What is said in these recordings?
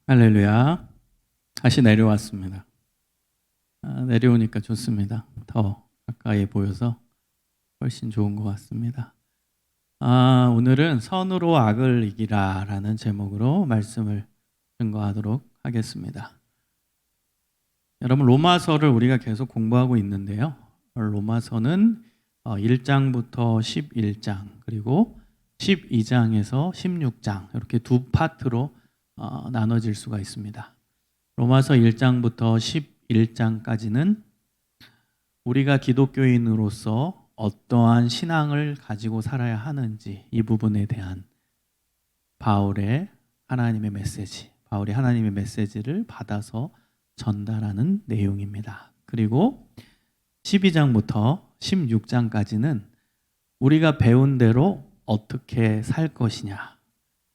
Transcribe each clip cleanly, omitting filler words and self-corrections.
할렐루야. 다시 내려왔습니다. 내려오니까 좋습니다. 더 가까이 보여서 훨씬 좋은 것 같습니다. 오늘은 선으로 악을 이기라 라는 제목으로 말씀을 증거하도록 하겠습니다. 여러분, 로마서를 우리가 계속 공부하고 있는데요. 로마서는 1장부터 11장 그리고 12장에서 16장 이렇게 두 파트로 나눠질 수가 있습니다. 로마서 1장부터 11장까지는 우리가 기독교인으로서 어떠한 신앙을 가지고 살아야 하는지 이 부분에 대한 바울의 하나님의 메시지, 바울이 하나님의 메시지를 받아서 전달하는 내용입니다. 그리고 12장부터 16장까지는 우리가 배운 대로 어떻게 살 것이냐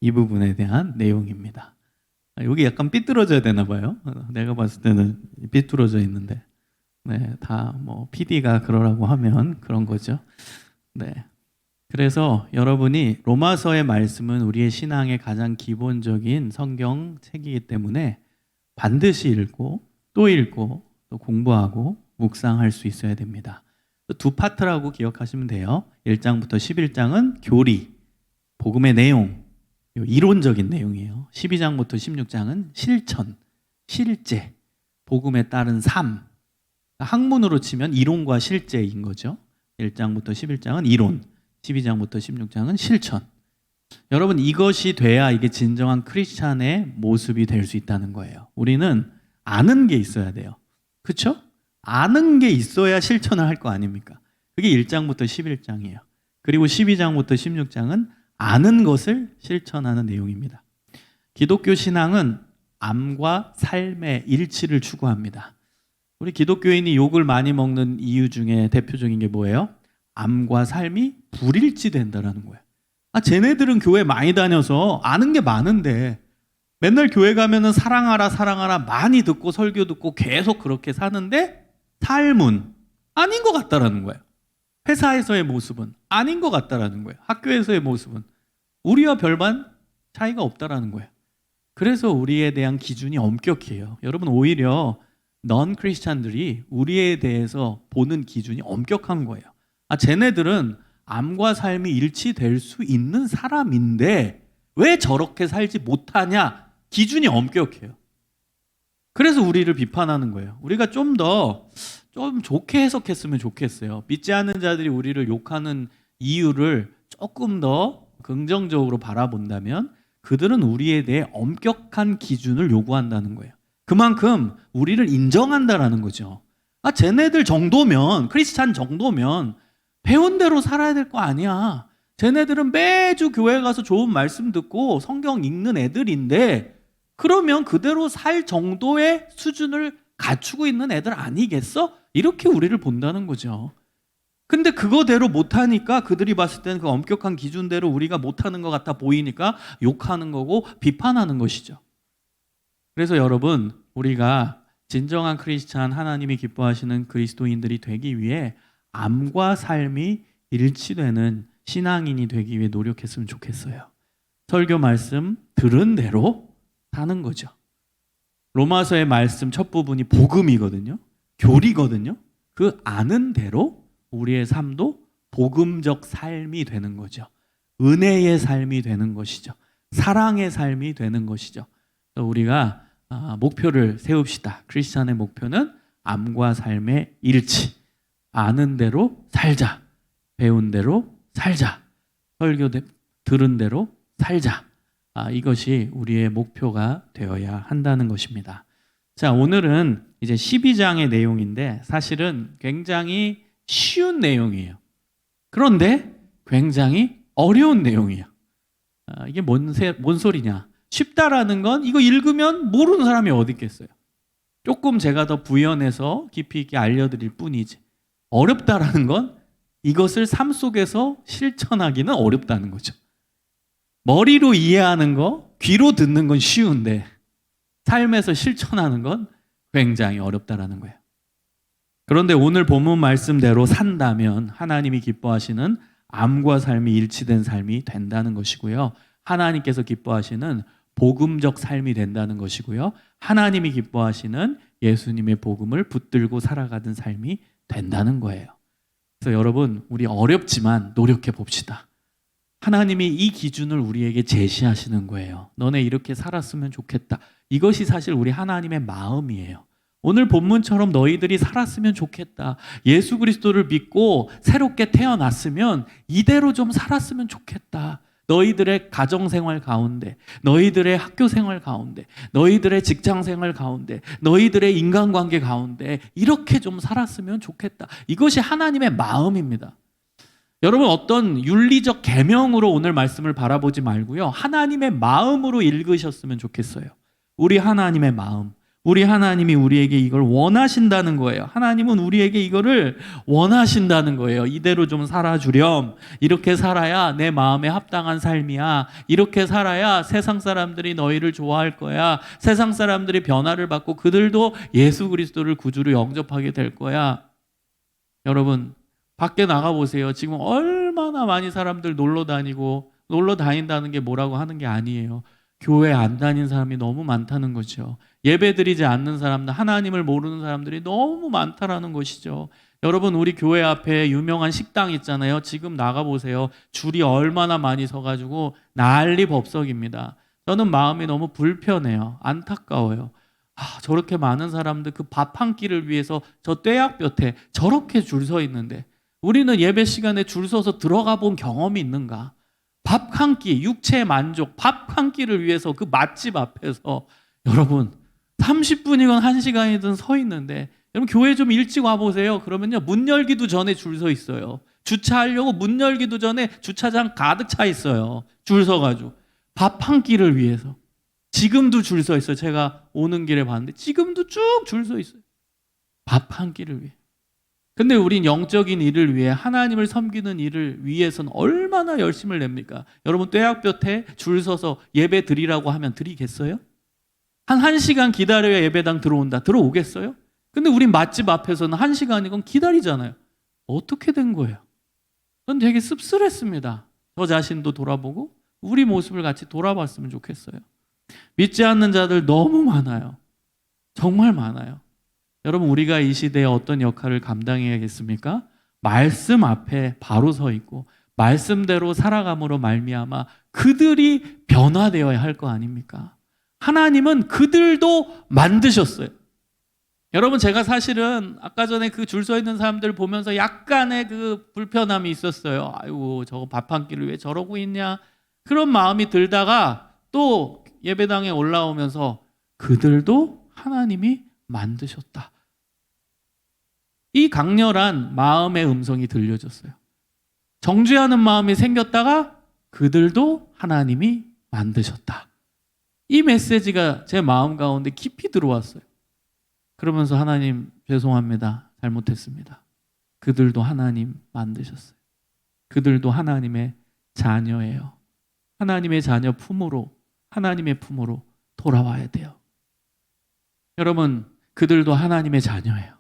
이 부분에 대한 내용입니다. 여기 약간 삐뚤어져야 되나 봐요. 내가 봤을 때는 삐뚤어져 있는데, 네, 다 PD가 그러라고 하면 그런 거죠. 네. 그래서 여러분이 로마서의 말씀은 우리의 신앙의 가장 기본적인 성경 책이기 때문에 반드시 읽고 또 공부하고 묵상할 수 있어야 됩니다. 두 파트라고 기억하시면 돼요. 1장부터 11장은 교리, 복음의 내용, 이론적인 내용이에요. 12장부터 16장은 실천, 실제, 복음에 따른 삶. 학문으로 치면 이론과 실제인 거죠. 1장부터 11장은 이론, 12장부터 16장은 실천. 여러분, 이것이 돼야 이게 진정한 크리스찬의 모습이 될 수 있다는 거예요. 우리는 아는 게 있어야 돼요. 그렇죠? 아는 게 있어야 실천을 할 거 아닙니까? 그게 1장부터 11장이에요. 그리고 12장부터 16장은 아는 것을 실천하는 내용입니다. 기독교 신앙은 암과 삶의 일치를 추구합니다. 우리 기독교인이 욕을 많이 먹는 이유 중에 대표적인 게 뭐예요? 암과 삶이 불일치된다는 거예요. 쟤네들은 교회 많이 다녀서 아는 게 많은데 맨날 교회 가면은 사랑하라 많이 듣고 설교 듣고 계속 그렇게 사는데 삶은 아닌 것 같다라는 거예요. 회사에서의 모습은 아닌 것 같다라는 거예요. 학교에서의 모습은 우리와 별반 차이가 없다라는 거예요. 그래서 우리에 대한 기준이 엄격해요. 여러분, 오히려 넌 크리스찬들이 우리에 대해서 보는 기준이 엄격한 거예요. 쟤네들은 암과 삶이 일치될 수 있는 사람인데 왜 저렇게 살지 못하냐? 기준이 엄격해요. 그래서 우리를 비판하는 거예요. 우리가 좀 좋게 해석했으면 좋겠어요. 믿지 않는 자들이 우리를 욕하는 이유를 조금 더 긍정적으로 바라본다면 그들은 우리에 대해 엄격한 기준을 요구한다는 거예요. 그만큼 우리를 인정한다라는 거죠. 쟤네들 정도면, 크리스찬 정도면 배운 대로 살아야 될 거 아니야. 쟤네들은 매주 교회 가서 좋은 말씀 듣고 성경 읽는 애들인데 그러면 그대로 살 정도의 수준을 갖추고 있는 애들 아니겠어? 이렇게 우리를 본다는 거죠. 근데 그거대로 못하니까 그들이 봤을 때는 그 엄격한 기준대로 우리가 못하는 것 같아 보이니까 욕하는 거고 비판하는 것이죠. 그래서 여러분, 우리가 진정한 크리스찬, 하나님이 기뻐하시는 그리스도인들이 되기 위해 암과 삶이 일치되는 신앙인이 되기 위해 노력했으면 좋겠어요. 설교 말씀 들은 대로 사는 거죠. 로마서의 말씀 첫 부분이 복음이거든요. 교리거든요. 그 아는 대로 우리의 삶도 복음적 삶이 되는 거죠. 은혜의 삶이 되는 것이죠. 사랑의 삶이 되는 것이죠. 우리가 목표를 세웁시다. 크리스찬의 목표는 암과 삶의 일치. 아는 대로 살자. 배운 대로 살자. 설교 들은 대로 살자. 이것이 우리의 목표가 되어야 한다는 것입니다. 자, 오늘은 이제 12장의 내용인데 사실은 굉장히 쉬운 내용이에요. 그런데 굉장히 어려운 내용이에요. 이게 뭔 소리냐? 쉽다라는 건 이거 읽으면 모르는 사람이 어디 있겠어요. 조금 제가 더 부연해서 깊이 있게 알려드릴 뿐이지. 어렵다라는 건 이것을 삶 속에서 실천하기는 어렵다는 거죠. 머리로 이해하는 거, 귀로 듣는 건 쉬운데 삶에서 실천하는 건 굉장히 어렵다라는 거예요. 그런데 오늘 본문 말씀대로 산다면 하나님이 기뻐하시는 암과 삶이 일치된 삶이 된다는 것이고요. 하나님께서 기뻐하시는 복음적 삶이 된다는 것이고요. 하나님이 기뻐하시는 예수님의 복음을 붙들고 살아가는 삶이 된다는 거예요. 그래서 여러분, 우리 어렵지만 노력해 봅시다. 하나님이 이 기준을 우리에게 제시하시는 거예요. 너네 이렇게 살았으면 좋겠다. 이것이 사실 우리 하나님의 마음이에요. 오늘 본문처럼 너희들이 살았으면 좋겠다. 예수 그리스도를 믿고 새롭게 태어났으면 이대로 좀 살았으면 좋겠다. 너희들의 가정생활 가운데, 너희들의 학교생활 가운데, 너희들의 직장생활 가운데, 너희들의 인간관계 가운데 이렇게 좀 살았으면 좋겠다. 이것이 하나님의 마음입니다. 여러분, 어떤 윤리적 계명으로 오늘 말씀을 바라보지 말고요, 하나님의 마음으로 읽으셨으면 좋겠어요. 우리 하나님의 마음, 우리 하나님이 우리에게 이걸 원하신다는 거예요. 하나님은 우리에게 이거를 원하신다는 거예요. 이대로 좀 살아주렴. 이렇게 살아야 내 마음에 합당한 삶이야. 이렇게 살아야 세상 사람들이 너희를 좋아할 거야. 세상 사람들이 변화를 받고 그들도 예수 그리스도를 구주로 영접하게 될 거야. 여러분, 밖에 나가보세요. 지금 얼마나 많이 사람들 놀러 다닌다는 게 뭐라고 하는 게 아니에요. 교회 안 다닌 사람이 너무 많다는 거죠. 예배 드리지 않는 사람들, 하나님을 모르는 사람들이 너무 많다라는 것이죠. 여러분, 우리 교회 앞에 유명한 식당 있잖아요. 지금 나가보세요. 줄이 얼마나 많이 서가지고 난리 법석입니다. 저는 마음이 너무 불편해요. 안타까워요. 저렇게 많은 사람들 그 밥 한 끼를 위해서 저 떼약볕에 저렇게 줄 서 있는데 우리는 예배 시간에 줄 서서 들어가 본 경험이 있는가? 밥 한 끼, 육체의 만족, 밥 한 끼를 위해서 그 맛집 앞에서 여러분 30분이건 1시간이든 서 있는데, 여러분 교회 좀 일찍 와보세요. 그러면요, 문 열기도 전에 줄 서 있어요. 주차하려고 문 열기도 전에 주차장 가득 차 있어요. 줄 서가지고 밥 한 끼를 위해서. 지금도 줄 서 있어요. 제가 오는 길에 봤는데 지금도 쭉 줄 서 있어요. 밥 한 끼를 위해. 근데 우린 영적인 일을 위해, 하나님을 섬기는 일을 위해서는 얼마나 열심을 냅니까? 여러분, 떼약볕에 줄 서서 예배 드리라고 하면 드리겠어요? 한 1시간 기다려야 예배당 들어온다. 들어오겠어요? 근데 우린 맛집 앞에서는 1시간이건 기다리잖아요. 어떻게 된 거예요? 전 되게 씁쓸했습니다. 저 자신도 돌아보고 우리 모습을 같이 돌아봤으면 좋겠어요. 믿지 않는 자들 너무 많아요. 정말 많아요. 여러분, 우리가 이 시대에 어떤 역할을 감당해야겠습니까? 말씀 앞에 바로 서 있고 말씀대로 살아감으로 말미암아 그들이 변화되어야 할 거 아닙니까? 하나님은 그들도 만드셨어요. 여러분, 제가 사실은 아까 전에 그 줄 서 있는 사람들 보면서 약간의 그 불편함이 있었어요. 아이고, 저거 밥 한 끼를 왜 저러고 있냐? 그런 마음이 들다가 또 예배당에 올라오면서 그들도 하나님이 만드셨다. 이 강렬한 마음의 음성이 들려졌어요. 정죄하는 마음이 생겼다가 그들도 하나님이 만드셨다. 이 메시지가 제 마음 가운데 깊이 들어왔어요. 그러면서 하나님 죄송합니다. 잘못했습니다. 그들도 하나님 만드셨어요. 그들도 하나님의 자녀예요. 하나님의 자녀 품으로, 하나님의 품으로 돌아와야 돼요. 여러분, 그들도 하나님의 자녀예요.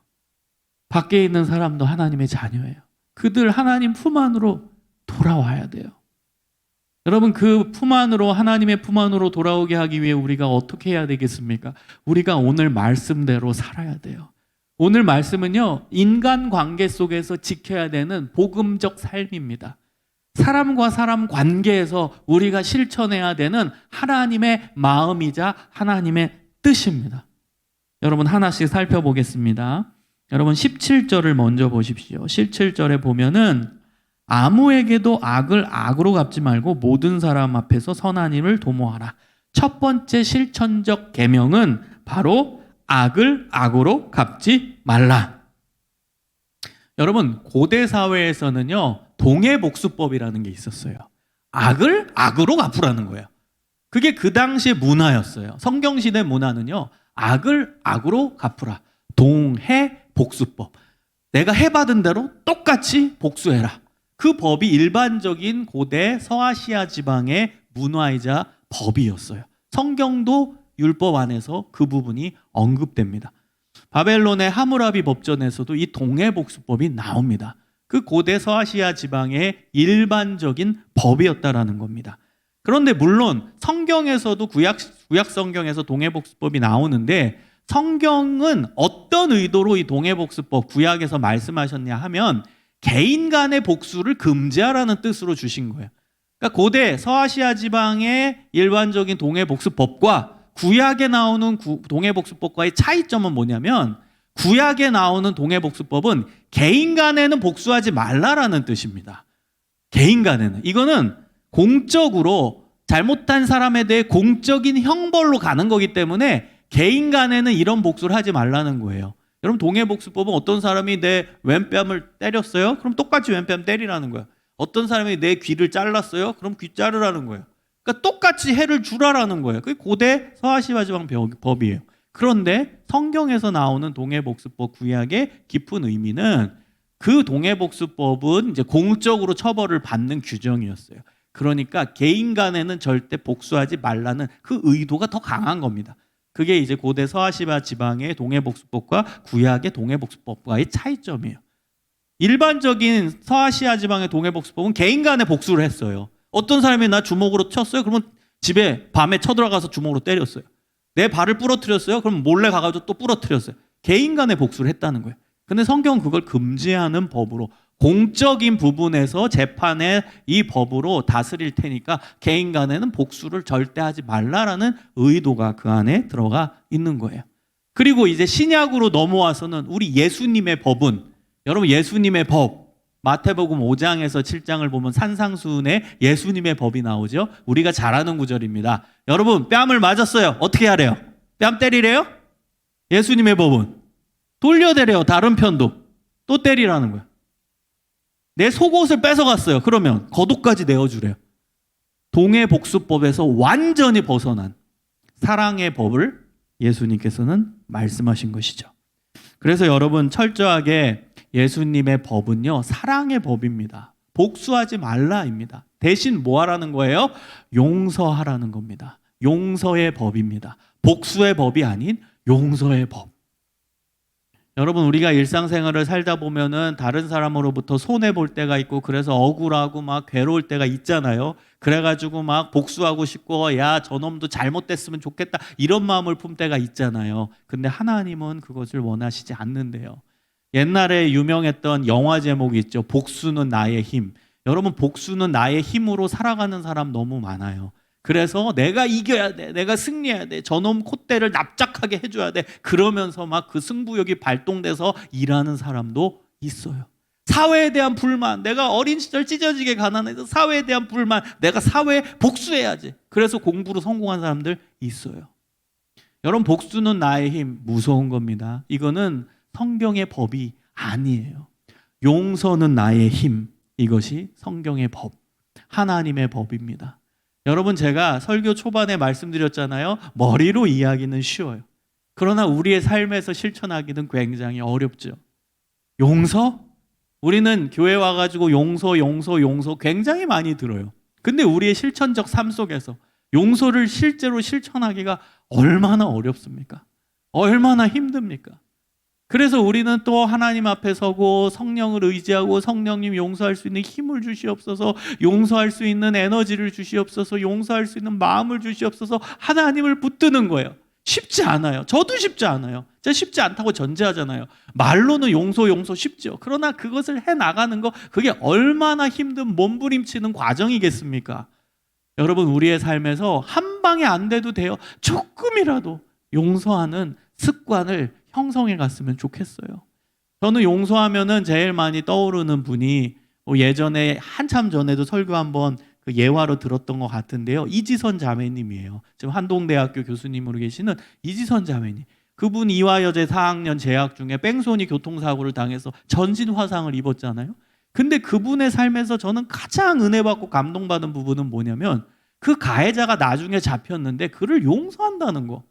밖에 있는 사람도 하나님의 자녀예요. 그들 하나님 품 안으로 돌아와야 돼요. 여러분, 그 품 안으로, 하나님의 품 안으로 돌아오게 하기 위해 우리가 어떻게 해야 되겠습니까? 우리가 오늘 말씀대로 살아야 돼요. 오늘 말씀은요, 인간관계 속에서 지켜야 되는 복음적 삶입니다. 사람과 사람 관계에서 우리가 실천해야 되는 하나님의 마음이자 하나님의 뜻입니다. 여러분, 하나씩 살펴보겠습니다. 여러분, 17절을 먼저 보십시오. 17절에 보면은 아무에게도 악을 악으로 갚지 말고 모든 사람 앞에서 선한 일을 도모하라. 첫 번째 실천적 계명은 바로 악을 악으로 갚지 말라. 여러분, 고대 사회에서는요, 동해복수법이라는 게 있었어요. 악을 악으로 갚으라는 거예요. 그게 그 당시의 문화였어요. 성경시대 문화는요, 악을 악으로 갚으라. 동해복수법. 내가 해받은 대로 똑같이 복수해라. 그 법이 일반적인 고대 서아시아 지방의 문화이자 법이었어요. 성경도 율법 안에서 그 부분이 언급됩니다. 바벨론의 하무라비 법전에서도 이 동해복수법이 나옵니다. 그 고대 서아시아 지방의 일반적인 법이었다라는 겁니다. 그런데 물론 성경에서도 구약 성경에서 동해복수법이 나오는데 성경은 어떤 의도로 이 동해복수법 구약에서 말씀하셨냐 하면 개인 간의 복수를 금지하라는 뜻으로 주신 거예요. 그러니까 고대 서아시아 지방의 일반적인 동해복수법과 구약에 나오는 동해복수법과의 차이점은 뭐냐면 구약에 나오는 동해복수법은 개인 간에는 복수하지 말라라는 뜻입니다. 개인 간에는. 이거는 공적으로 잘못한 사람에 대해 공적인 형벌로 가는 거기 때문에 개인 간에는 이런 복수를 하지 말라는 거예요. 여러분 동해복수법은 어떤 사람이 내 왼뺨을 때렸어요? 그럼 똑같이 왼뺨 때리라는 거야. 어떤 사람이 내 귀를 잘랐어요? 그럼 귀 자르라는 거예요. 그러니까 똑같이 해를 주라라는 거예요. 그게 고대 서아시아 지방 법이에요. 그런데 성경에서 나오는 동해복수법 구약의 깊은 의미는 그 동해복수법은 이제 공적으로 처벌을 받는 규정이었어요. 그러니까 개인 간에는 절대 복수하지 말라는 그 의도가 더 강한 겁니다. 그게 이제 고대 서아시아 지방의 동해복수법과 구약의 동해복수법과의 차이점이에요. 일반적인 서아시아 지방의 동해복수법은 개인 간에 복수를 했어요. 어떤 사람이 나 주먹으로 쳤어요? 그러면 집에 밤에 쳐들어가서 주먹으로 때렸어요. 내 발을 부러뜨렸어요? 그럼 몰래 가가지고 또 부러뜨렸어요. 개인 간에 복수를 했다는 거예요. 근데 성경은 그걸 금지하는 법으로 공적인 부분에서 재판에 이 법으로 다스릴 테니까 개인 간에는 복수를 절대 하지 말라라는 의도가 그 안에 들어가 있는 거예요. 그리고 이제 신약으로 넘어와서는 우리 예수님의 법은 여러분 예수님의 법 마태복음 5장에서 7장을 보면 산상수훈에 예수님의 법이 나오죠. 우리가 잘 아는 구절입니다. 여러분 뺨을 맞았어요. 어떻게 하래요? 뺨 때리래요? 예수님의 법은 돌려 때려요. 다른 편도 또 때리라는 거예요. 내 속옷을 뺏어갔어요. 그러면 겉옷까지 내어주래요. 동해복수법에서 완전히 벗어난 사랑의 법을 예수님께서는 말씀하신 것이죠. 그래서 여러분 철저하게 예수님의 법은요 사랑의 법입니다. 복수하지 말라입니다. 대신 뭐 하라는 거예요? 용서하라는 겁니다. 용서의 법입니다. 복수의 법이 아닌 용서의 법. 여러분 우리가 일상생활을 살다 보면은 다른 사람으로부터 손해볼 때가 있고 그래서 억울하고 막 괴로울 때가 있잖아요. 그래가지고 막 복수하고 싶고 야 저놈도 잘못됐으면 좋겠다 이런 마음을 품 때가 있잖아요. 근데 하나님은 그것을 원하시지 않는데요. 옛날에 유명했던 영화 제목이 있죠. 복수는 나의 힘. 여러분 복수는 나의 힘으로 살아가는 사람 너무 많아요. 그래서 내가 이겨야 돼. 내가 승리해야 돼. 저놈 콧대를 납작하게 해줘야 돼. 그러면서 막 그 승부욕이 발동돼서 일하는 사람도 있어요. 사회에 대한 불만. 내가 어린 시절 찢어지게 가난해서 사회에 대한 불만. 내가 사회에 복수해야지. 그래서 공부로 성공한 사람들 있어요. 여러분 복수는 나의 힘. 무서운 겁니다. 이거는 성경의 법이 아니에요. 용서는 나의 힘. 이것이 성경의 법. 하나님의 법입니다. 여러분 제가 설교 초반에 말씀드렸잖아요. 머리로 이야기는 쉬워요. 그러나 우리의 삶에서 실천하기는 굉장히 어렵죠. 용서? 우리는 교회 와가지고 용서 굉장히 많이 들어요. 근데 우리의 실천적 삶 속에서 용서를 실제로 실천하기가 얼마나 어렵습니까? 얼마나 힘듭니까? 그래서 우리는 또 하나님 앞에 서고 성령을 의지하고 성령님 용서할 수 있는 힘을 주시옵소서, 용서할 수 있는 에너지를 주시옵소서, 용서할 수 있는 마음을 주시옵소서 하나님을 붙드는 거예요. 쉽지 않아요. 저도 쉽지 않아요. 제가 쉽지 않다고 전제하잖아요. 말로는 용서 쉽죠. 그러나 그것을 해나가는 거 그게 얼마나 힘든 몸부림치는 과정이겠습니까? 여러분 우리의 삶에서 한 방에 안 돼도 돼요. 조금이라도 용서하는 습관을 형성해 갔으면 좋겠어요. 저는 용서하면은 제일 많이 떠오르는 분이 예전에 한참 전에도 설교 한번 그 예화로 들었던 것 같은데요. 이지선 자매님이에요. 지금 한동대학교 교수님으로 계시는 이지선 자매님. 그분 이화여제 4학년 재학 중에 뺑소니 교통사고를 당해서 전신 화상을 입었잖아요. 근데 그분의 삶에서 저는 가장 은혜 받고 감동받은 부분은 뭐냐면 그 가해자가 나중에 잡혔는데 그를 용서한다는 거.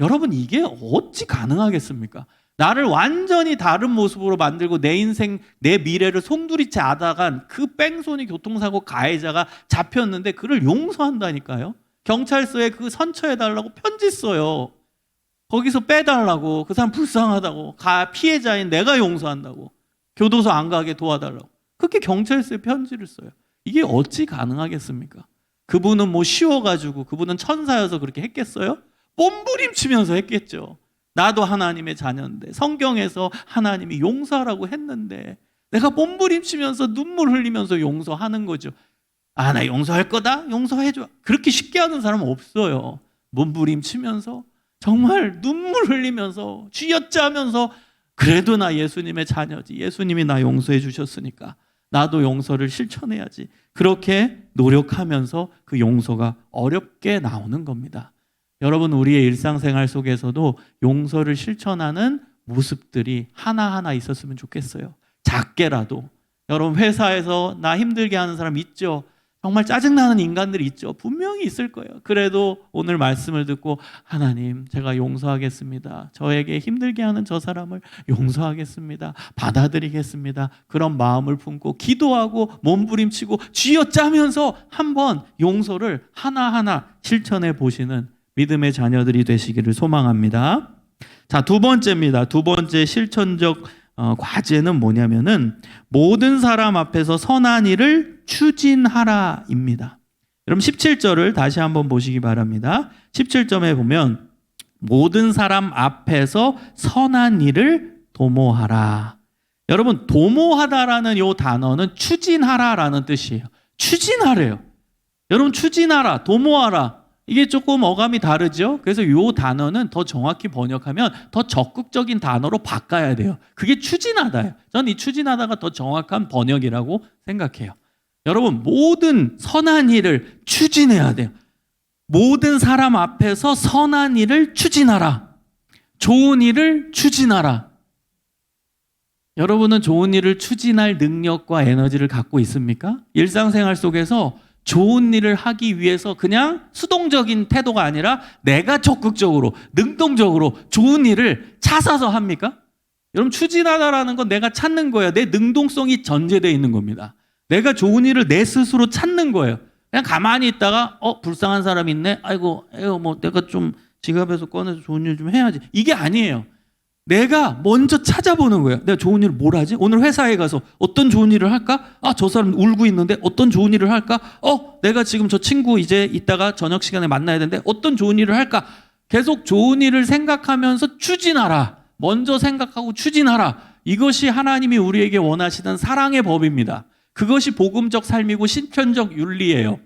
여러분 이게 어찌 가능하겠습니까? 나를 완전히 다른 모습으로 만들고 내 인생, 내 미래를 송두리째 앗아간 그 뺑소니 교통사고 가해자가 잡혔는데 그를 용서한다니까요. 경찰서에 그 선처해달라고 편지 써요. 거기서 빼달라고. 그 사람 불쌍하다고. 피해자인 내가 용서한다고. 교도소 안 가게 도와달라고. 그렇게 경찰서에 편지를 써요. 이게 어찌 가능하겠습니까? 그분은 뭐 쉬워가지고 그분은 천사여서 그렇게 했겠어요? 몸부림치면서 했겠죠. 나도 하나님의 자녀인데 성경에서 하나님이 용서하라고 했는데 내가 몸부림치면서 눈물 흘리면서 용서하는 거죠. 아, 나 용서할 거다? 용서해줘. 그렇게 쉽게 하는 사람은 없어요. 몸부림치면서 정말 눈물 흘리면서 쥐어짜면서 그래도 나 예수님의 자녀지. 예수님이 나 용서해 주셨으니까 나도 용서를 실천해야지. 그렇게 노력하면서 그 용서가 어렵게 나오는 겁니다. 여러분, 우리의 일상생활 속에서도 용서를 실천하는 모습들이 하나하나 있었으면 좋겠어요. 작게라도. 여러분, 회사에서 나 힘들게 하는 사람 있죠? 정말 짜증나는 인간들이 있죠. 분명히 있을 거예요. 그래도 오늘 말씀을 듣고 하나님, 제가 용서하겠습니다. 저에게 힘들게 하는 저 사람을 용서하겠습니다. 받아들이겠습니다. 그런 마음을 품고 기도하고 몸부림치고 쥐어짜면서 한번 용서를 하나하나 실천해 보시는 믿음의 자녀들이 되시기를 소망합니다. 자, 두 번째입니다. 두 번째 실천적 과제는 뭐냐면은 모든 사람 앞에서 선한 일을 추진하라입니다. 여러분 17절을 다시 한번 보시기 바랍니다. 17절에 보면 모든 사람 앞에서 선한 일을 도모하라. 여러분, 도모하다라는 이 단어는 추진하라라는 뜻이에요. 추진하래요. 여러분, 추진하라, 도모하라. 이게 조금 어감이 다르죠? 그래서 이 단어는 더 정확히 번역하면 더 적극적인 단어로 바꿔야 돼요. 그게 추진하다예요. 저는 이 추진하다가 더 정확한 번역이라고 생각해요. 여러분, 모든 선한 일을 추진해야 돼요. 모든 사람 앞에서 선한 일을 추진하라. 좋은 일을 추진하라. 여러분은 좋은 일을 추진할 능력과 에너지를 갖고 있습니까? 일상생활 속에서 좋은 일을 하기 위해서 그냥 수동적인 태도가 아니라 내가 적극적으로, 능동적으로 좋은 일을 찾아서 합니까? 여러분, 추진하다라는 건 내가 찾는 거예요. 내 능동성이 전제되어 있는 겁니다. 내가 좋은 일을 내 스스로 찾는 거예요. 그냥 가만히 있다가 불쌍한 사람이 있네. 아이고 뭐 내가 좀 지갑에서 꺼내서 좋은 일 좀 해야지. 이게 아니에요. 내가 먼저 찾아보는 거예요. 내가 좋은 일을 뭘 하지? 오늘 회사에 가서 어떤 좋은 일을 할까? 아, 저 사람 울고 있는데 어떤 좋은 일을 할까? 내가 지금 저 친구 이제 이따가 저녁 시간에 만나야 되는데 어떤 좋은 일을 할까? 계속 좋은 일을 생각하면서 추진하라. 먼저 생각하고 추진하라. 이것이 하나님이 우리에게 원하시는 사랑의 법입니다. 그것이 복음적 삶이고 신편적 윤리예요.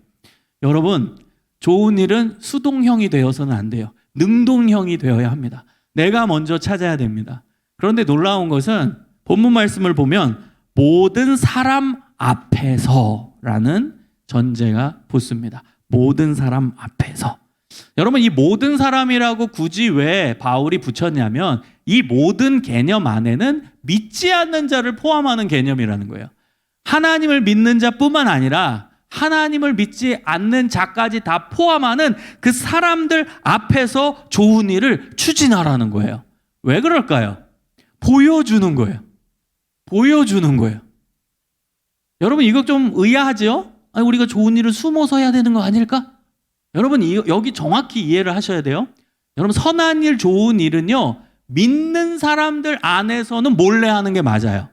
여러분, 좋은 일은 수동형이 되어서는 안 돼요. 능동형이 되어야 합니다. 내가 먼저 찾아야 됩니다. 그런데 놀라운 것은 본문 말씀을 보면 모든 사람 앞에서라는 전제가 붙습니다. 모든 사람 앞에서. 여러분, 이 모든 사람이라고 굳이 왜 바울이 붙였냐면 이 모든 개념 안에는 믿지 않는 자를 포함하는 개념이라는 거예요. 하나님을 믿는 자뿐만 아니라 하나님을 믿지 않는 자까지 다 포함하는 그 사람들 앞에서 좋은 일을 추진하라는 거예요. 왜 그럴까요? 보여주는 거예요. 보여주는 거예요. 여러분, 이거 좀 의아하죠? 아니, 우리가 좋은 일을 숨어서 해야 되는 거 아닐까? 여러분, 여기 정확히 이해를 하셔야 돼요. 여러분, 선한 일, 좋은 일은요, 믿는 사람들 안에서는 몰래 하는 게 맞아요.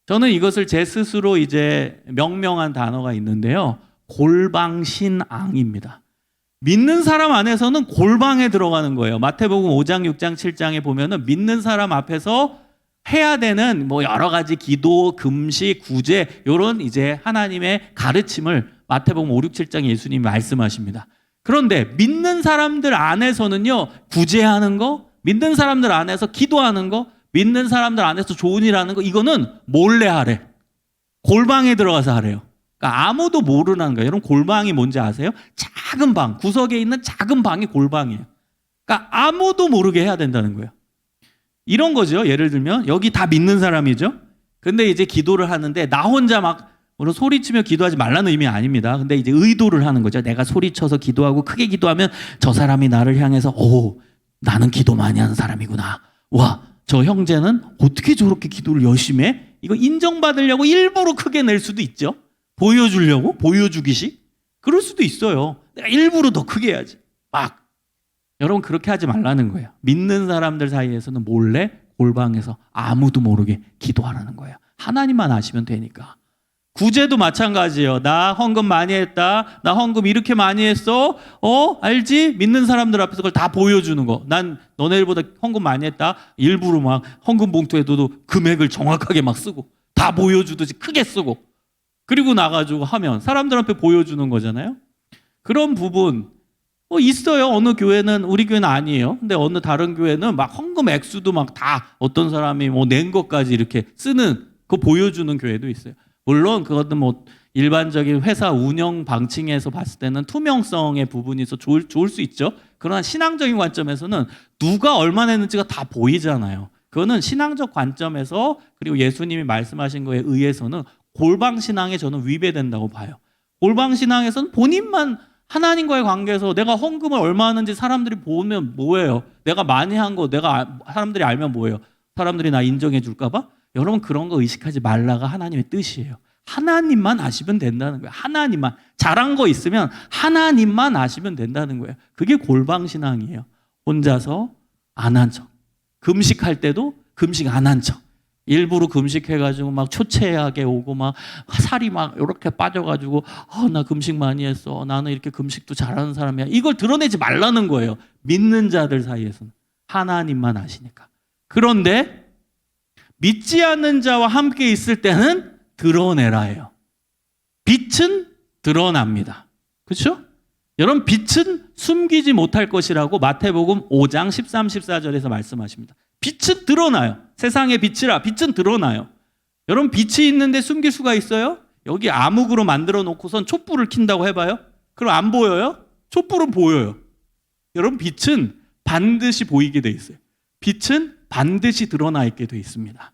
저는 이것을 제 스스로 이제 명명한 단어가 있는데요. 골방신앙입니다. 믿는 사람 안에서는 골방에 들어가는 거예요. 마태복음 5장, 6장, 7장에 보면은 믿는 사람 앞에서 해야 되는 뭐 여러 가지 기도, 금식, 구제 이런 이제 하나님의 가르침을 마태복음 5, 6, 7장에 예수님이 말씀하십니다. 그런데 믿는 사람들 안에서는요, 구제하는 거, 믿는 사람들 안에서 기도하는 거, 믿는 사람들 안에서 좋은 일 하는 거, 이거는 몰래 하래. 골방에 들어가서 하래요. 그러니까 아무도 모르는 거예요. 여러분, 골방이 뭔지 아세요? 작은 방, 구석에 있는 작은 방이 골방이에요. 그러니까 아무도 모르게 해야 된다는 거예요. 이런 거죠. 예를 들면 여기 다 믿는 사람이죠. 근데 이제 기도를 하는데 나 혼자 막 물론 소리치며 기도하지 말라는 의미 아닙니다. 근데 이제 의도를 하는 거죠. 내가 소리쳐서 기도하고 크게 기도하면 저 사람이 나를 향해서 나는 기도 많이 하는 사람이구나. 와, 저 형제는 어떻게 저렇게 기도를 열심히 해? 이거 인정받으려고 일부러 크게 낼 수도 있죠. 보여주려고, 보여주기식. 그럴 수도 있어요. 내가 일부러 더 크게 해야지. 막. 여러분, 그렇게 하지 말라는 거예요. 믿는 사람들 사이에서는 몰래 골방에서 아무도 모르게 기도하라는 거예요. 하나님만 아시면 되니까. 구제도 마찬가지예요. 나 헌금 많이 했다. 나 헌금 이렇게 많이 했어. 알지? 믿는 사람들 앞에서 그걸 다 보여주는 거. 난 너네들보다 헌금 많이 했다. 일부러 막 헌금 봉투에도 금액을 정확하게 막 쓰고 다 보여주듯이 크게 쓰고 그리고 나가지고 하면 사람들 앞에 보여주는 거잖아요. 그런 부분 있어요. 어느 교회는, 우리 교회는 아니에요. 근데 어느 다른 교회는 막 헌금 액수도 막 다 어떤 사람이 뭐 낸 것까지 이렇게 쓰는 거 보여주는 교회도 있어요. 물론 그것도 뭐 일반적인 회사 운영 방침에서 봤을 때는 투명성의 부분이 있어 좋을 수 있죠. 그러나 신앙적인 관점에서는 누가 얼마 냈는지가 다 보이잖아요. 그거는 신앙적 관점에서 그리고 예수님이 말씀하신 거에 의해서는 골방신앙에 저는 위배된다고 봐요. 골방신앙에서는 본인만 하나님과의 관계에서 내가 헌금을 얼마 하는지 사람들이 보면 뭐예요? 내가 많이 한 거 사람들이 알면 뭐예요? 사람들이 나 인정해 줄까 봐? 여러분 그런 거 의식하지 말라가 하나님의 뜻이에요. 하나님만 아시면 된다는 거예요. 하나님만. 잘한 거 있으면 하나님만 아시면 된다는 거예요. 그게 골방신앙이에요. 혼자서 안 한 척. 금식할 때도 금식 안 한 척. 일부러 금식해가지고 막 초췌하게 오고 막 살이 막 이렇게 빠져가지고 나 금식 많이 했어. 나는 이렇게 금식도 잘하는 사람이야. 이걸 드러내지 말라는 거예요. 믿는 자들 사이에서는. 하나님만 아시니까. 그런데 믿지 않는 자와 함께 있을 때는 드러내라 해요. 빛은 드러납니다. 그렇죠? 여러분 빛은 숨기지 못할 것이라고 마태복음 5장 13, 14절에서 말씀하십니다. 빛은 드러나요. 세상의 빛이라 빛은 드러나요. 여러분 빛이 있는데 숨길 수가 있어요? 여기 암흑으로 만들어 놓고선 촛불을 킨다고 해봐요. 그럼 안 보여요? 촛불은 보여요. 여러분 빛은 반드시 보이게 돼 있어요. 빛은 반드시 드러나 있게 돼 있습니다.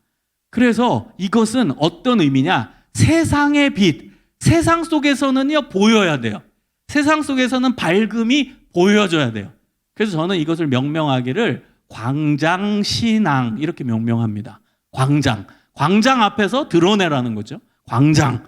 그래서 이것은 어떤 의미냐? 세상의 빛, 세상 속에서는요 보여야 돼요. 세상 속에서는 밝음이 보여져야 돼요. 그래서 저는 이것을 명명하기를 광장신앙 이렇게 명명합니다. 광장 앞에서 드러내라는 거죠. 광장.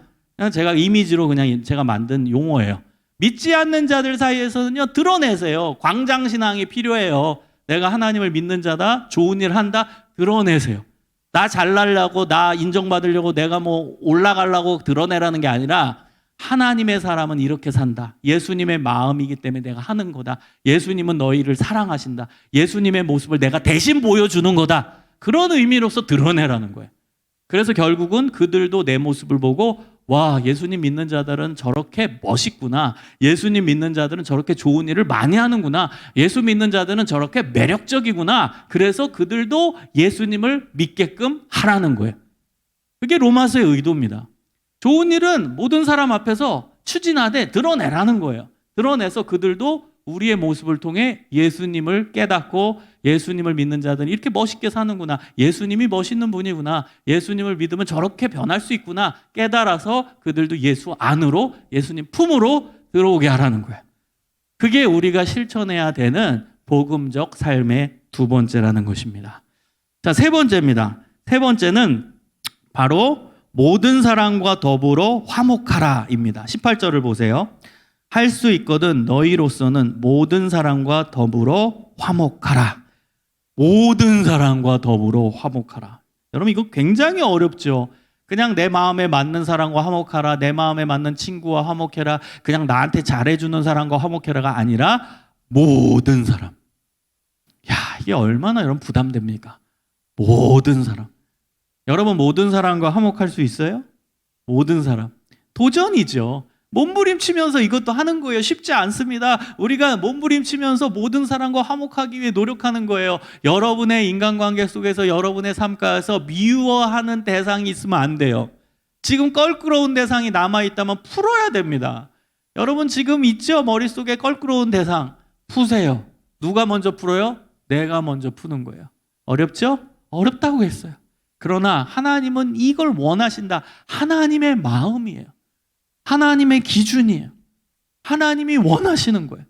제가 이미지로 그냥 제가 만든 용어예요. 믿지 않는 자들 사이에서는요 드러내세요. 광장신앙이 필요해요. 내가 하나님을 믿는 자다, 좋은 일 한다, 드러내세요. 나 잘나려고, 나 인정받으려고, 내가 뭐 올라가려고 드러내라는 게 아니라 하나님의 사람은 이렇게 산다. 예수님의 마음이기 때문에 내가 하는 거다. 예수님은 너희를 사랑하신다. 예수님의 모습을 내가 대신 보여주는 거다. 그런 의미로서 드러내라는 거예요. 그래서 결국은 그들도 내 모습을 보고 와, 예수님 믿는 자들은 저렇게 멋있구나. 예수님 믿는 자들은 저렇게 좋은 일을 많이 하는구나. 예수 믿는 자들은 저렇게 매력적이구나. 그래서 그들도 예수님을 믿게끔 하라는 거예요. 그게 로마서의 의도입니다. 좋은 일은 모든 사람 앞에서 추진하되 드러내라는 거예요. 드러내서 그들도 우리의 모습을 통해 예수님을 깨닫고 예수님을 믿는 자들은 이렇게 멋있게 사는구나. 예수님이 멋있는 분이구나. 예수님을 믿으면 저렇게 변할 수 있구나. 깨달아서 그들도 예수 안으로, 예수님 품으로 들어오게 하라는 거예요. 그게 우리가 실천해야 되는 복음적 삶의 두 번째라는 것입니다. 자, 세 번째입니다. 세 번째는 바로 모든 사람과 더불어 화목하라입니다. 18절을 보세요. 할 수 있거든 너희로서는 모든 사람과 더불어 화목하라. 모든 사람과 더불어 화목하라. 여러분 이거 굉장히 어렵죠. 그냥 내 마음에 맞는 사람과 화목하라. 내 마음에 맞는 친구와 화목해라. 그냥 나한테 잘해주는 사람과 화목해라가 아니라 모든 사람. 야, 이게 얼마나 여러분 부담됩니까? 모든 사람. 여러분 모든 사람과 화목할 수 있어요? 모든 사람. 도전이죠. 몸부림치면서 이것도 하는 거예요. 쉽지 않습니다. 우리가 몸부림치면서 모든 사람과 화목하기 위해 노력하는 거예요. 여러분의 인간관계 속에서 여러분의 삶 가운데서 미워하는 대상이 있으면 안 돼요. 지금 껄끄러운 대상이 남아있다면 풀어야 됩니다. 여러분 지금 있죠? 머릿속에 껄끄러운 대상. 푸세요. 누가 먼저 풀어요? 내가 먼저 푸는 거예요. 어렵죠? 어렵다고 했어요. 그러나 하나님은 이걸 원하신다. 하나님의 마음이에요. 하나님의 기준이에요. 하나님이 원하시는 거예요.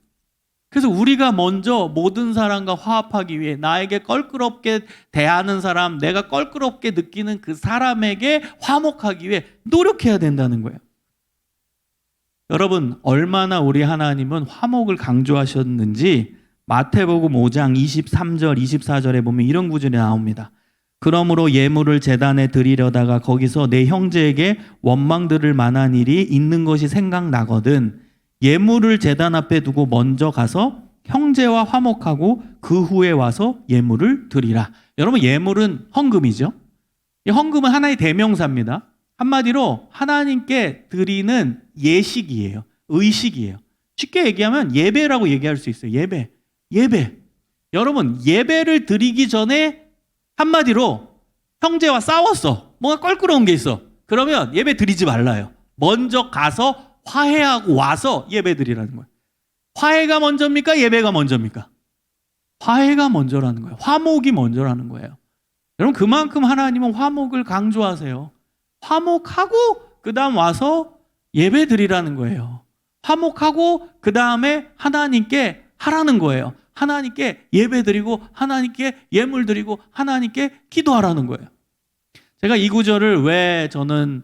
그래서 우리가 먼저 모든 사람과 화합하기 위해 나에게 껄끄럽게 대하는 사람, 내가 껄끄럽게 느끼는 그 사람에게 화목하기 위해 노력해야 된다는 거예요. 여러분, 얼마나 우리 하나님은 화목을 강조하셨는지 마태복음 5장 23절, 24절에 보면 이런 구절이 나옵니다. 그러므로 예물을 제단에 드리려다가 거기서 내 형제에게 원망 들을 만한 일이 있는 것이 생각나거든 예물을 제단 앞에 두고 먼저 가서 형제와 화목하고 그 후에 와서 예물을 드리라. 여러분 예물은 헌금이죠. 이 헌금은 하나의 대명사입니다. 한마디로 하나님께 드리는 예식이에요. 의식이에요. 쉽게 얘기하면 예배라고 얘기할 수 있어요. 예배. 여러분 예배를 드리기 전에 한마디로 형제와 싸웠어. 뭔가 껄끄러운 게 있어. 그러면 예배 드리지 말라요. 먼저 가서 화해하고 와서 예배 드리라는 거예요. 화해가 먼저입니까? 예배가 먼저입니까? 화해가 먼저라는 거예요. 화목이 먼저라는 거예요. 여러분 그만큼 하나님은 화목을 강조하세요. 화목하고 그 다음 와서 예배 드리라는 거예요. 화목하고 그 다음에 하나님께 하라는 거예요. 하나님께 예배 드리고 하나님께 예물 드리고 하나님께 기도하라는 거예요. 제가 이 구절을 왜 저는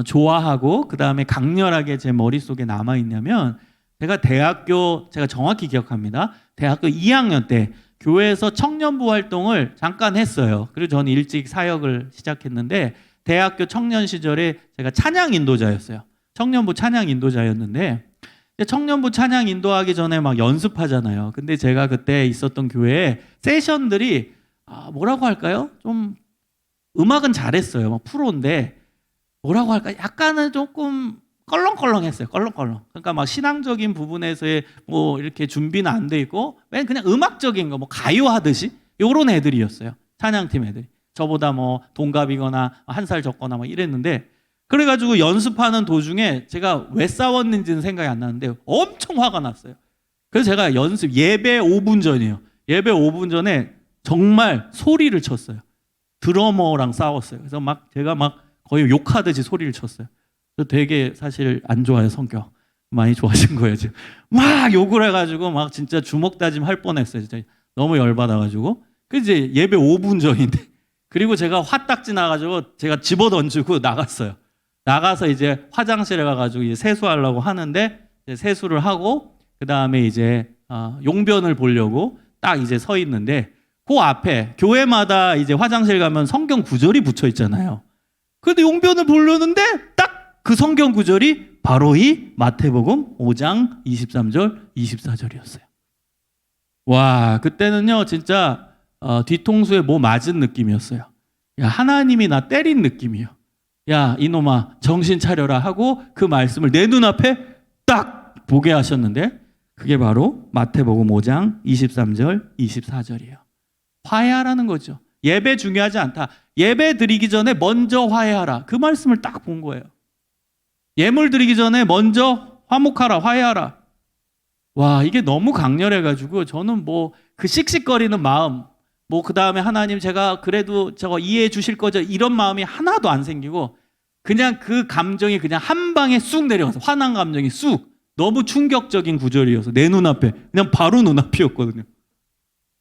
좋아하고 그 다음에 강렬하게 제 머릿속에 남아있냐면 제가 정확히 기억합니다. 대학교 2학년 때 교회에서 청년부 활동을 잠깐 했어요. 그리고 저는 일찍 사역을 시작했는데 대학교 청년 시절에 제가 찬양 인도자였어요. 청년부 찬양 인도자였는데 청년부 찬양 인도하기 전에 막 연습하잖아요. 근데 제가 그때 있었던 교회에 세션들이 뭐라고 할까요? 좀 음악은 잘했어요. 막 프로인데 뭐라고 할까? 약간은 조금 껄렁껄렁했어요. 껄렁껄렁. 그러니까 막 신앙적인 부분에서의 뭐 이렇게 준비는 안 돼 있고 그냥 음악적인 거 뭐 가요 하듯이 요런 애들이었어요. 찬양팀 애들이. 저보다 뭐 동갑이거나 한 살 적거나 뭐 이랬는데 그래가지고 연습하는 도중에 제가 왜 싸웠는지는 생각이 안 나는데 엄청 화가 났어요. 그래서 제가 예배 5분 전이에요. 예배 5분 전에 정말 소리를 쳤어요. 드러머랑 싸웠어요. 그래서 제가 거의 욕하듯이 소리를 쳤어요. 되게 사실 안 좋아요, 성격. 많이 좋아하신 거예요, 지금. 막 욕을 해가지고 진짜 주먹 다짐 할 뻔했어요. 진짜 너무 열받아가지고. 이제 예배 5분 전인데. 그리고 제가 화딱지 나가지고 제가 집어 던지고 나갔어요. 나가서 이제 화장실에 가가지고 이제 세수하려고 하는데 이제 세수를 하고 그 다음에 이제 용변을 보려고 딱 이제 서 있는데 그 앞에 교회마다 이제 화장실 가면 성경 구절이 붙여 있잖아요. 근데 용변을 보려는데 딱 그 성경 구절이 바로 이 마태복음 5장 23절 24절이었어요. 와, 그때는요 진짜 뒤통수에 뭐 맞은 느낌이었어요. 야, 하나님이 나 때린 느낌이에요. 야, 이놈아 정신 차려라 하고 그 말씀을 내 눈앞에 딱 보게 하셨는데 그게 바로 마태복음 5장 23절 24절이에요. 화해하라는 거죠. 예배 중요하지 않다. 예배 드리기 전에 먼저 화해하라. 그 말씀을 딱 본 거예요. 예물 드리기 전에 먼저 화목하라, 화해하라. 와, 이게 너무 강렬해가지고 저는 그 씩씩거리는 마음, 그 다음에 하나님 제가 그래도 저거 이해해 주실 거죠? 이런 마음이 하나도 안 생기고 그냥 그 감정이 그냥 한 방에 쑥 내려가서 화난 감정이 쑥. 너무 충격적인 구절이어서 내 눈앞에 그냥 바로 눈앞이었거든요.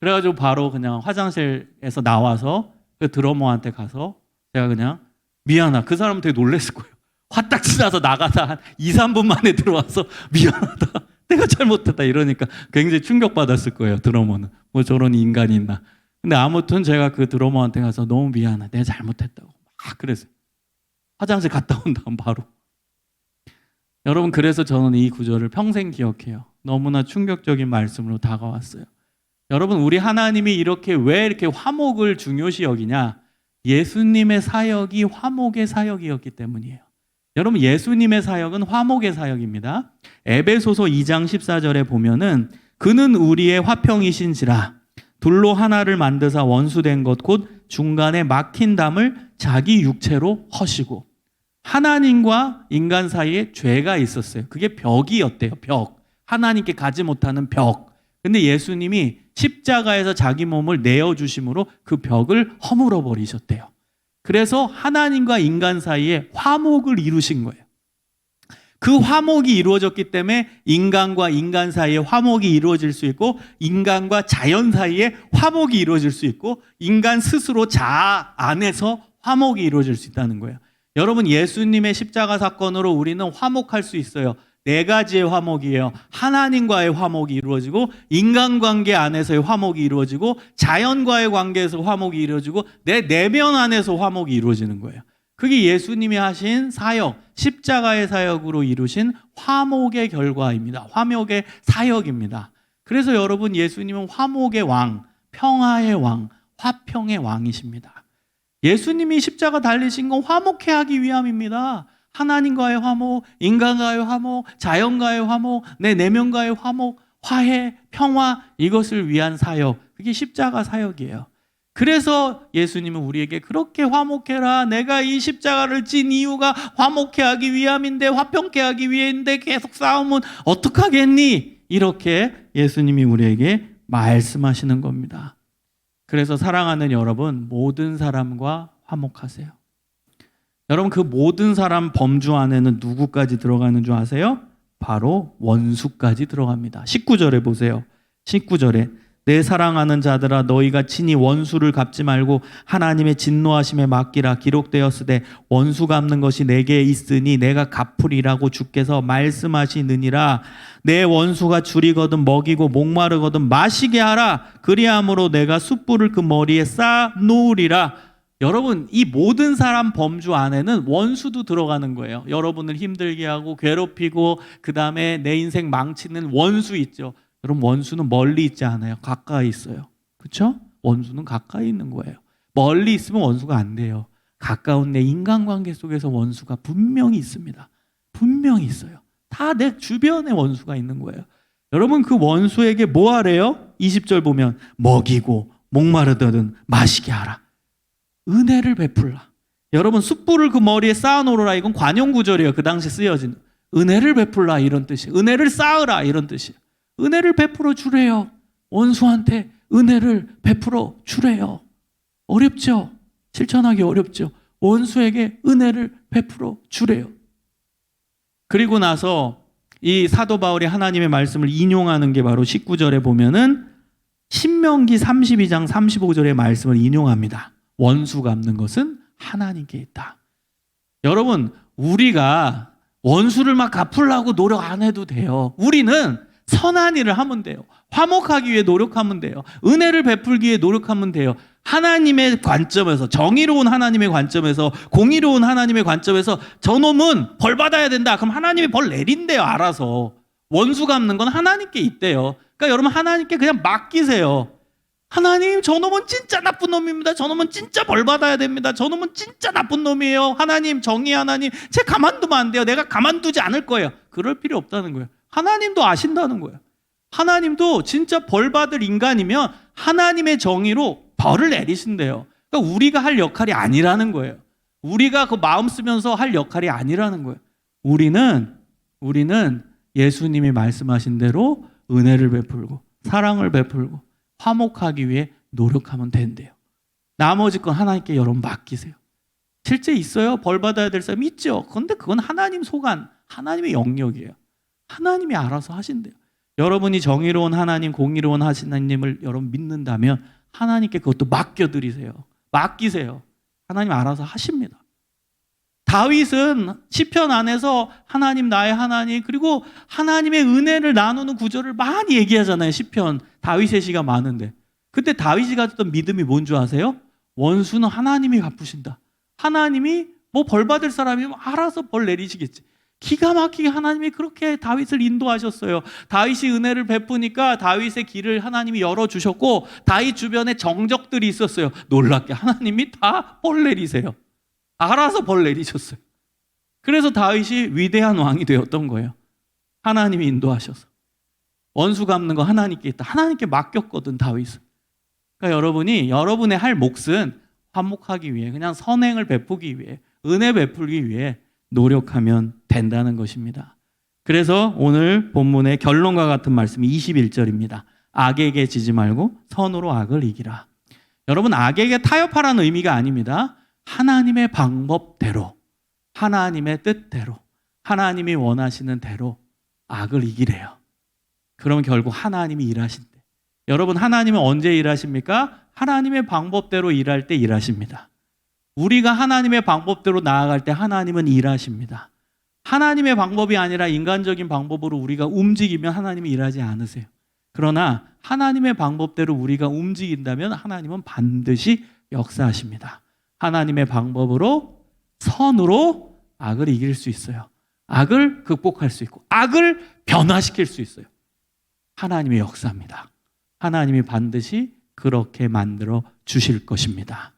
그래가지고 바로 그냥 화장실에서 나와서 그 드러머한테 가서 제가 그냥 미안하다. 그 사람은 되게 놀랬을 거예요. 화딱지 나서 나가다 한 2, 3분 만에 들어와서 미안하다. 내가 잘못했다 이러니까 굉장히 충격받았을 거예요. 드러머는. 뭐 저런 인간이 있나. 근데 아무튼 제가 그 드러머한테 가서 너무 미안하다. 내가 잘못했다고 막 그랬어요. 화장실 갔다 온 다음 바로. 여러분 그래서 저는 이 구절을 평생 기억해요. 너무나 충격적인 말씀으로 다가왔어요. 여러분 우리 하나님이 왜 이렇게 화목을 중요시 여기냐? 예수님의 사역이 화목의 사역이었기 때문이에요. 여러분 예수님의 사역은 화목의 사역입니다. 에베소서 2장 14절에 보면은 그는 우리의 화평이신지라 둘로 하나를 만드사 원수된 것 곧 중간에 막힌 담을 자기 육체로 허시고 하나님과 인간 사이에 죄가 있었어요. 그게 벽이었대요. 벽. 하나님께 가지 못하는 벽. 근데 예수님이 십자가에서 자기 몸을 내어주심으로 그 벽을 허물어 버리셨대요. 그래서 하나님과 인간 사이에 화목을 이루신 거예요. 그 화목이 이루어졌기 때문에 인간과 인간 사이에 화목이 이루어질 수 있고 인간과 자연 사이에 화목이 이루어질 수 있고 인간 스스로 자아 안에서 화목이 이루어질 수 있다는 거예요. 여러분 예수님의 십자가 사건으로 우리는 화목할 수 있어요. 네 가지의 화목이에요. 하나님과의 화목이 이루어지고, 인간관계 안에서의 화목이 이루어지고, 자연과의 관계에서 화목이 이루어지고, 내 내면 안에서 화목이 이루어지는 거예요. 그게 예수님이 하신 사역, 십자가의 사역으로 이루신 화목의 결과입니다. 화목의 사역입니다. 그래서 여러분, 예수님은 화목의 왕, 평화의 왕, 화평의 왕이십니다. 예수님이 십자가 달리신 건 화목해 하기 위함입니다. 하나님과의 화목, 인간과의 화목, 자연과의 화목, 내 내면과의 화목, 화해, 평화, 이것을 위한 사역, 그게 십자가 사역이에요. 그래서 예수님은 우리에게 그렇게 화목해라, 내가 이 십자가를 진 이유가 화목해 하기 위함인데, 화평케 하기 위해인데 계속 싸우면 어떡하겠니? 이렇게 예수님이 우리에게 말씀하시는 겁니다. 그래서 사랑하는 여러분, 모든 사람과 화목하세요. 여러분, 그 모든 사람 범주 안에는 누구까지 들어가는 줄 아세요? 바로 원수까지 들어갑니다. 19절에 보세요. 19절에 내 사랑하는 자들아, 너희가 친히 원수를 갚지 말고 하나님의 진노하심에 맡기라. 기록되었으되 원수 갚는 것이 내게 있으니 내가 갚으리라고 주께서 말씀하시느니라. 내 원수가 줄이거든 먹이고 목마르거든 마시게 하라. 그리함으로 내가 숯불을 그 머리에 쌓아 놓으리라. 여러분, 이 모든 사람 범주 안에는 원수도 들어가는 거예요. 여러분을 힘들게 하고 괴롭히고 그 다음에 내 인생 망치는 원수 있죠. 여러분, 원수는 멀리 있지 않아요. 가까이 있어요. 그렇죠? 원수는 가까이 있는 거예요. 멀리 있으면 원수가 안 돼요. 가까운 내 인간관계 속에서 원수가 분명히 있습니다. 분명히 있어요. 다 내 주변에 원수가 있는 거예요. 여러분, 그 원수에게 뭐 하래요? 20절 보면 먹이고 목마르거든 마시게 하라. 은혜를 베풀라. 여러분, 숯불을 그 머리에 쌓아놓으라. 이건 관용구절이에요. 그 당시 쓰여진 은혜를 베풀라 이런 뜻이에요. 은혜를 쌓으라 이런 뜻이에요. 은혜를 베풀어 주래요. 원수한테 은혜를 베풀어 주래요. 어렵죠? 실천하기 어렵죠? 원수에게 은혜를 베풀어 주래요. 그리고 나서 이 사도 바울이 하나님의 말씀을 인용하는 게 바로 19절에 보면은 신명기 32장 35절의 말씀을 인용합니다. 원수 갚는 것은 하나님께 있다. 여러분, 우리가 원수를 막 갚으려고 노력 안 해도 돼요. 우리는 선한 일을 하면 돼요. 화목하기 위해 노력하면 돼요. 은혜를 베풀기 위해 노력하면 돼요. 하나님의 관점에서, 정의로운 하나님의 관점에서, 공의로운 하나님의 관점에서 저놈은 벌 받아야 된다. 그럼 하나님이 벌 내린대요. 알아서. 원수 갚는 건 하나님께 있대요. 그러니까 여러분, 하나님께 그냥 맡기세요. 하나님, 저놈은 진짜 나쁜 놈입니다. 저놈은 진짜 벌 받아야 됩니다. 저놈은 진짜 나쁜 놈이에요. 하나님, 정의 하나님, 쟤 가만두면 안 돼요. 내가 가만두지 않을 거예요. 그럴 필요 없다는 거예요. 하나님도 아신다는 거예요. 하나님도 진짜 벌 받을 인간이면 하나님의 정의로 벌을 내리신대요. 그러니까 우리가 할 역할이 아니라는 거예요. 우리가 그 마음 쓰면서 할 역할이 아니라는 거예요. 우리는 예수님이 말씀하신 대로 은혜를 베풀고 사랑을 베풀고 화목하기 위해 노력하면 된대요. 나머지 건 하나님께 여러분 맡기세요. 실제 있어요. 벌 받아야 될 사람 있죠. 그런데 그건 하나님 소관, 하나님의 영역이에요. 하나님이 알아서 하신대요. 여러분이 정의로운 하나님, 공의로운 하나님을 여러분 믿는다면 하나님께 그것도 맡겨드리세요. 맡기세요. 하나님 알아서 하십니다. 다윗은 시편 안에서 하나님 나의 하나님, 그리고 하나님의 은혜를 나누는 구절을 많이 얘기하잖아요. 시편, 다윗의 시가 많은데. 그때 다윗이 가졌던 믿음이 뭔 줄 아세요? 원수는 하나님이 갚으신다. 하나님이 뭐 벌 받을 사람이면 알아서 벌 내리시겠지. 기가 막히게 하나님이 그렇게 다윗을 인도하셨어요. 다윗이 은혜를 베푸니까 다윗의 길을 하나님이 열어주셨고, 다윗 주변에 정적들이 있었어요. 놀랍게 하나님이 다 벌 내리세요. 알아서 벌 내리셨어요. 그래서 다윗이 위대한 왕이 되었던 거예요. 하나님이 인도하셔서. 원수 갚는 거 하나님께 있다. 하나님께 맡겼거든, 다윗은. 그러니까 여러분이 여러분의 할 몫은 화목하기 위해, 그냥 선행을 베푸기 위해, 은혜 베풀기 위해 노력하면 된다는 것입니다. 그래서 오늘 본문의 결론과 같은 말씀이 21절입니다. 악에게 지지 말고 선으로 악을 이기라. 여러분, 악에게 타협하라는 의미가 아닙니다. 하나님의 방법대로, 하나님의 뜻대로, 하나님이 원하시는 대로 악을 이기래요. 그러면 결국 하나님이 일하신대. 여러분, 하나님은 언제 일하십니까? 하나님의 방법대로 일할 때 일하십니다. 우리가 하나님의 방법대로 나아갈 때 하나님은 일하십니다. 하나님의 방법이 아니라 인간적인 방법으로 우리가 움직이면 하나님이 일하지 않으세요. 그러나 하나님의 방법대로 우리가 움직인다면 하나님은 반드시 역사하십니다. 하나님의 방법으로, 선으로 악을 이길 수 있어요. 악을 극복할 수 있고 악을 변화시킬 수 있어요. 하나님의 역사입니다. 하나님이 반드시 그렇게 만들어 주실 것입니다.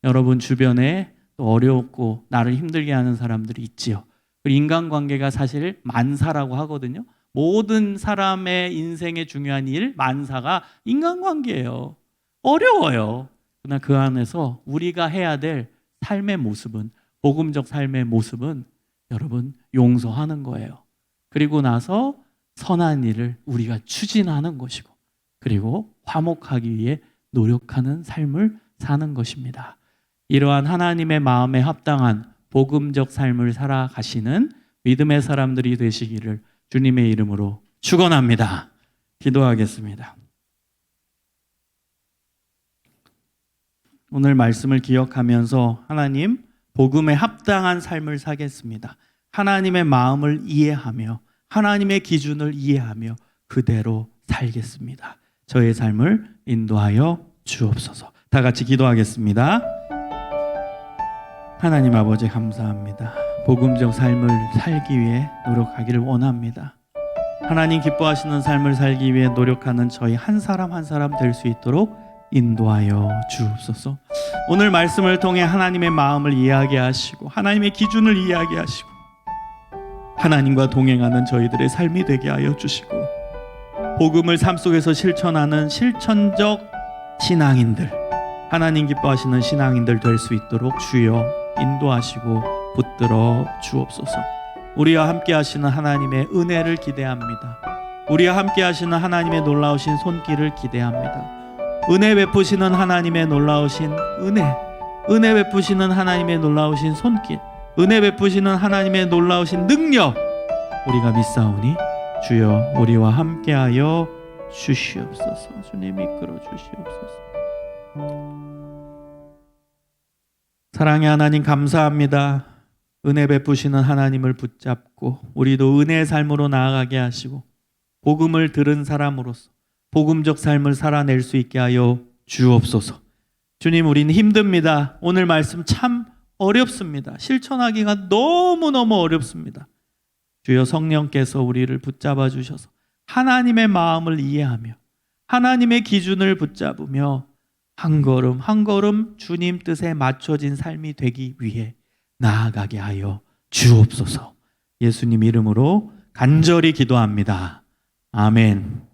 여러분 주변에 또 어렵고 나를 힘들게 하는 사람들이 있지요. 인간관계가 사실 만사라고 하거든요. 모든 사람의 인생의 중요한 일, 만사가 인간관계예요. 어려워요. 그러나 그 안에서 우리가 해야 될 삶의 모습은, 복음적 삶의 모습은 여러분 용서하는 거예요. 그리고 나서 선한 일을 우리가 추진하는 것이고, 그리고 화목하기 위해 노력하는 삶을 사는 것입니다. 이러한 하나님의 마음에 합당한 복음적 삶을 살아가시는 믿음의 사람들이 되시기를 주님의 이름으로 축원합니다. 기도하겠습니다. 오늘 말씀을 기억하면서 하나님, 복음에 합당한 삶을 사겠습니다. 하나님의 마음을 이해하며 하나님의 기준을 이해하며 그대로 살겠습니다. 저의 삶을 인도하여 주옵소서. 다 같이 기도하겠습니다. 하나님 아버지 감사합니다. 복음적 삶을 살기 위해 노력하기를 원합니다. 하나님 기뻐하시는 삶을 살기 위해 노력하는 저희 한 사람 한 사람 될 수 있도록 인도하여 주옵소서. 오늘 말씀을 통해 하나님의 마음을 이해하게 하시고 하나님의 기준을 이해하게 하시고 하나님과 동행하는 저희들의 삶이 되게 하여 주시고 복음을 삶 속에서 실천하는 실천적 신앙인들, 하나님 기뻐하시는 신앙인들 될 수 있도록 주여 인도하시고 붙들어 주옵소서. 우리와 함께 하시는 하나님의 은혜를 기대합니다. 우리와 함께 하시는 하나님의 놀라우신 손길을 기대합니다. 은혜 베푸시는 하나님의 놀라우신 은혜 베푸시는 하나님의 놀라우신 손길, 은혜 베푸시는 하나님의 놀라우신 능력 우리가 믿사오니 주여 우리와 함께하여 주시옵소서. 주님 이끌어 주시옵소서. 사랑의 하나님 감사합니다. 은혜 베푸시는 하나님을 붙잡고 우리도 은혜의 삶으로 나아가게 하시고 복음을 들은 사람으로서 복음적 삶을 살아낼 수 있게 하여 주옵소서. 주님, 우리는 힘듭니다. 오늘 말씀 참 어렵습니다. 실천하기가 너무너무 어렵습니다. 주여 성령께서 우리를 붙잡아 주셔서 하나님의 마음을 이해하며 하나님의 기준을 붙잡으며 한 걸음 한 걸음 주님 뜻에 맞춰진 삶이 되기 위해 나아가게 하여 주옵소서. 예수님 이름으로 간절히 기도합니다. 아멘.